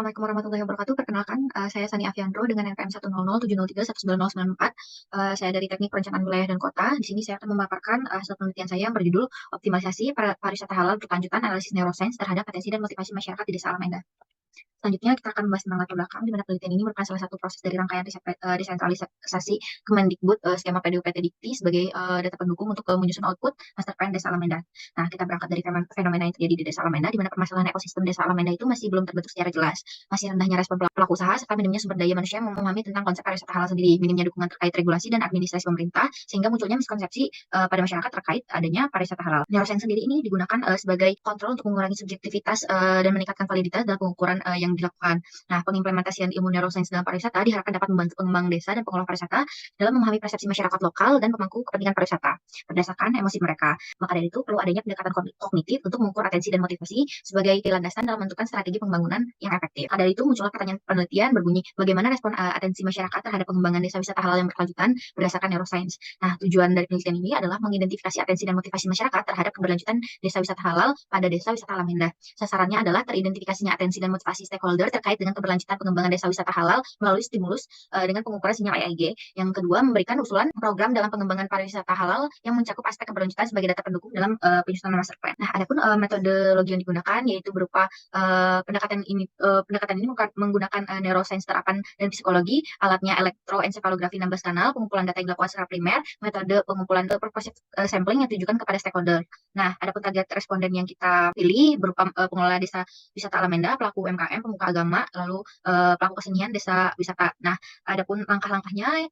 Assalamualaikum warahmatullahi wabarakatuh. Perkenalkan, saya Sani Afiandro dengan NPM 10070319034. Saya dari Teknik Perencanaan Wilayah dan Kota. Di sini saya akan memaparkan hasil penelitian saya yang berjudul Optimalisasi Pariwisata Halal Berkelanjutan Analisis Neuroscience Terhadap Atensi dan Motivasi Masyarakat di Desa Alameda. Selanjutnya kita akan membahas tentang latar belakang, di mana penelitian ini merupakan salah satu proses dari rangkaian desentralisasi Kemendikbud skema PDUPT Dikti sebagai data pendukung untuk menyusun output Master Plan Desa Alameda. Nah, kita berangkat dari fenomena yang terjadi di Desa Alameda, di mana permasalahan ekosistem Desa Alameda itu masih belum terbentuk secara jelas. Masih rendahnya respon pelaku usaha, serta minimnya sumber daya manusia yang memahami tentang konsep pariwisata halal sendiri, minimnya dukungan terkait regulasi dan administrasi pemerintah, sehingga munculnya miskonsepsi pada masyarakat terkait adanya pariwisata halal. Neuroscience sendiri ini digunakan sebagai kontrol untuk mengurangi subjektivitas dan meningkatkan validitas dalam pengukuran yang dilakukan. Nah, pengimplementasian ilmu neuroscience dalam pariwisata diharapkan dapat membantu pengembang desa dan pengelola pariwisata dalam memahami persepsi masyarakat lokal dan pemangku kepentingan pariwisata berdasarkan emosi mereka. Maka dari itu perlu adanya pendekatan kognitif untuk mengukur atensi dan motivasi sebagai landasan dalam menentukan strategi pembangunan yang efektif. Maka dari itu muncullah pertanyaan penelitian berbunyi bagaimana respon atensi masyarakat terhadap pengembangan desa wisata halal yang berkelanjutan berdasarkan neuroscience. Nah, tujuan dari penelitian ini adalah mengidentifikasi atensi dan motivasi masyarakat terhadap keberlanjutan desa wisata halal pada desa wisata Alam Indah. Sasarannya adalah teridentifikasinya atensi dan motivasi stakeholder terkait dengan keberlanjutan pengembangan desa wisata halal melalui stimulus dengan pengukuran sinyal EIG. Yang kedua, memberikan usulan program dalam pengembangan pariwisata halal yang mencakup aspek keberlanjutan sebagai data pendukung dalam penyusunan master plan. Nah, adapun metodologi yang digunakan yaitu berupa pendekatan ini menggunakan neuroscience terapan dan psikologi, alatnya elektroensefalografi 16 kanal, pengumpulan data yang dilakukan secara primer, metode pengumpulan purposive sampling yang ditujukan kepada stakeholder. Nah, adapun target responden yang kita pilih berupa pengelola desa wisata Alameda, pelaku UMKM, pemuka agama, lalu pelaku kesenian desa wisata. Nah, adapun langkah-langkahnya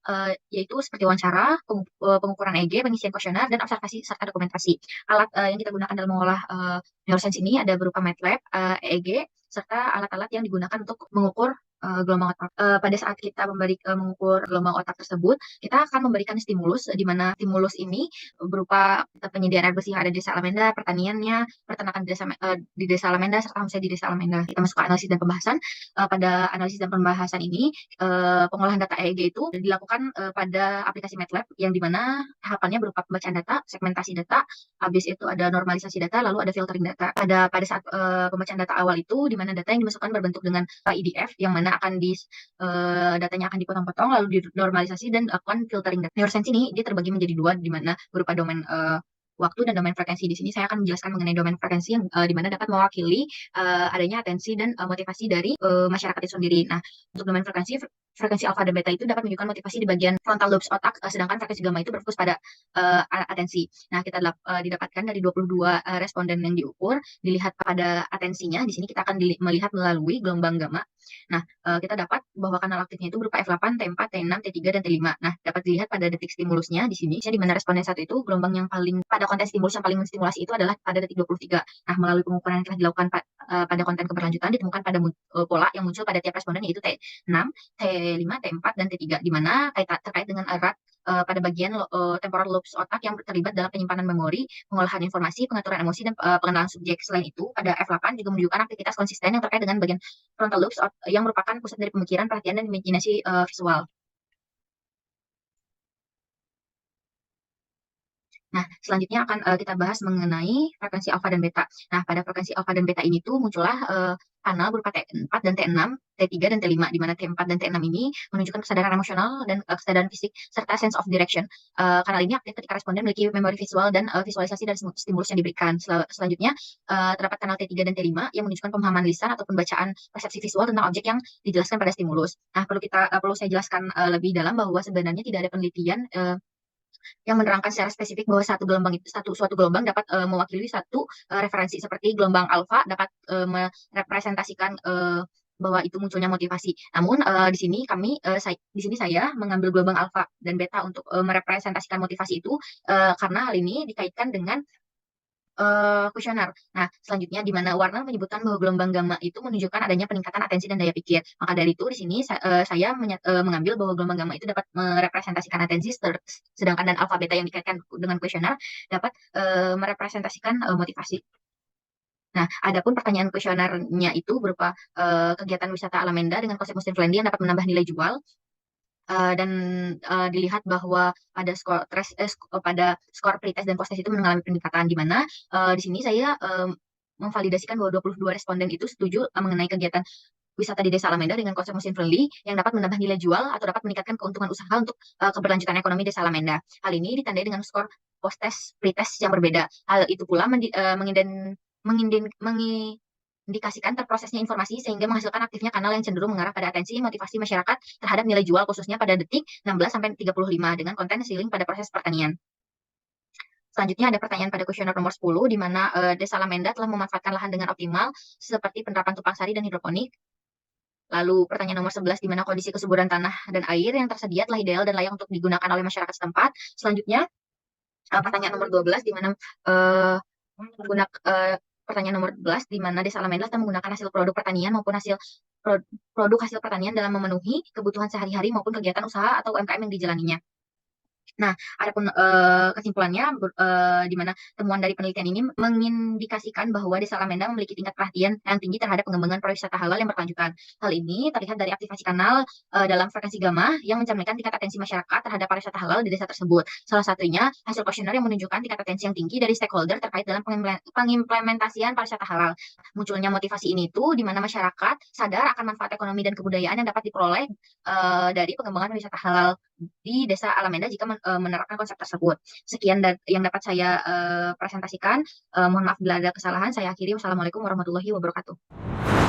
yaitu seperti wawancara, pengukuran EG, pengisian kuesioner, dan observasi serta dokumentasi. Alat yang kita gunakan dalam mengolah neuroscience ini ada berupa MATLAB, EEG, serta alat-alat yang digunakan untuk mengukur gelombang otak. Pada saat kita mengukur gelombang otak tersebut, kita akan memberikan stimulus, di mana stimulus ini berupa penyediaan air bersih yang ada di desa Alameda, pertaniannya, peternakan di desa Alameda, serta homestay di desa Alameda. Kita masuk ke analisis dan pembahasan. Pada analisis dan pembahasan ini, pengolahan data EEG itu dilakukan pada aplikasi MATLAB, yang dimana tahapannya berupa pembacaan data, segmentasi data, habis itu ada normalisasi data, lalu ada filtering data. Pada saat pembacaan data awal itu, di mana data yang dimasukkan berbentuk dengan IDF, yang mana datanya akan dipotong-potong, lalu dinormalisasi dan akan filtering data. Neuroscience ini dia terbagi menjadi dua, di mana berupa domain waktu dan domain frekuensi. Di sini saya akan menjelaskan mengenai domain frekuensi yang di mana dapat mewakili adanya atensi dan motivasi dari masyarakat itu sendiri. Nah, untuk domain frekuensi alfa dan beta itu dapat menunjukkan motivasi di bagian frontal lobes otak, sedangkan frekuensi gamma itu berfokus pada atensi. Nah, kita didapatkan dari 22 responden yang diukur, dilihat pada atensinya. Di sini kita akan melihat melalui gelombang gamma. Nah, kita dapat bahwa kanal aktifnya itu berupa F8, T4, T6, T3, dan T5. Nah, dapat dilihat pada detik stimulusnya di sini, di mana responden satu itu gelombang yang paling pada konten stimulus yang paling menstimulasi itu adalah pada detik 23. Nah, melalui pengukuran yang telah dilakukan pada konten keberlanjutan ditemukan pada pola yang muncul pada tiap responden, yaitu T6, T5, T4, dan T3, di mana terkait dengan erat pada bagian temporal lobes otak yang terlibat dalam penyimpanan memori, pengolahan informasi, pengaturan emosi, dan pengenalan subjek. Selain itu, pada F8 juga menunjukkan aktivitas konsisten yang terkait dengan bagian frontal lobes yang merupakan pusat dari pemikiran, perhatian, dan imajinasi visual. Nah, selanjutnya akan kita bahas mengenai frekuensi alfa dan beta. Nah, pada frekuensi alfa dan beta ini tuh muncullah kanal berupa T4 dan T6, T3 dan T5, di mana T4 dan T6 ini menunjukkan kesadaran emosional dan kesadaran fisik serta sense of direction. Kanal ini aktif ketika responden memiliki memori visual dan visualisasi dari stimulus yang diberikan. Selanjutnya terdapat kanal T3 dan T5 yang menunjukkan pemahaman lisan ataupun bacaan persepsi visual tentang objek yang dijelaskan pada stimulus. Nah, perlu saya jelaskan lebih dalam bahwa sebenarnya tidak ada penelitian yang menerangkan secara spesifik bahwa suatu gelombang dapat mewakili satu referensi, seperti gelombang alfa dapat merepresentasikan bahwa itu munculnya motivasi. Namun di sini saya mengambil gelombang alfa dan beta untuk merepresentasikan motivasi itu karena hal ini dikaitkan dengan kuesioner. Nah, selanjutnya di mana warna menyebutkan bahwa gelombang gamma itu menunjukkan adanya peningkatan atensi dan daya pikir. Maka dari itu di sini saya mengambil bahwa gelombang gamma itu dapat merepresentasikan atensi, sedangkan dan alfa beta yang dikaitkan dengan kuesioner dapat merepresentasikan motivasi. Nah, adapun pertanyaan kuesionernya itu berupa kegiatan wisata Alameda dengan konsep muslim friendly yang dapat menambah nilai jual. Dan dilihat bahwa pada skor pretest dan posttest itu mengalami peningkatan, di mana di sini saya memvalidasikan bahwa 22 responden itu setuju mengenai kegiatan wisata di Desa Alamenda dengan konsep muslim friendly yang dapat menambah nilai jual atau dapat meningkatkan keuntungan usaha untuk keberlanjutan ekonomi Desa Alamenda. Hal ini ditandai dengan skor post-test, pretest yang berbeda. Hal itu pula mengindikasikan terprosesnya informasi sehingga menghasilkan aktifnya kanal yang cenderung mengarah pada atensi motivasi masyarakat terhadap nilai jual khususnya pada detik 16 sampai 35 dengan konten sealing pada proses pertanian. Selanjutnya ada pertanyaan pada kuesioner nomor 10 di mana Desa Alamenda telah memanfaatkan lahan dengan optimal seperti penerapan tupang sari dan hidroponik. Lalu pertanyaan nomor 11 di mana kondisi kesuburan tanah dan air yang tersedia telah ideal dan layak untuk digunakan oleh masyarakat setempat. Selanjutnya pertanyaan nomor 12 di mana pertanyaan nomor 12 di mana Desa Alamenda telah menggunakan hasil produk pertanian maupun hasil produk hasil pertanian dalam memenuhi kebutuhan sehari-hari maupun kegiatan usaha atau UMKM yang dijalaninya. Nah, adapun kesimpulannya di mana temuan dari penelitian ini mengindikasikan bahwa Desa Alamenda memiliki tingkat perhatian yang tinggi terhadap pengembangan pariwisata halal yang berkelanjutan. Hal ini terlihat dari aktivasi kanal dalam frekuensi gamma yang mencerminkan tingkat atensi masyarakat terhadap pariwisata halal di desa tersebut. Salah satunya hasil kuesioner yang menunjukkan tingkat atensi yang tinggi dari stakeholder terkait dalam pengimplementasian pariwisata halal. Munculnya motivasi ini tuh di mana masyarakat sadar akan manfaat ekonomi dan kebudayaan yang dapat diperoleh dari pengembangan pariwisata halal di Desa Alamenda jika menerapkan konsep tersebut. Sekian yang dapat saya presentasikan. Mohon maaf bila ada kesalahan. Saya akhiri. Wassalamualaikum warahmatullahi wabarakatuh.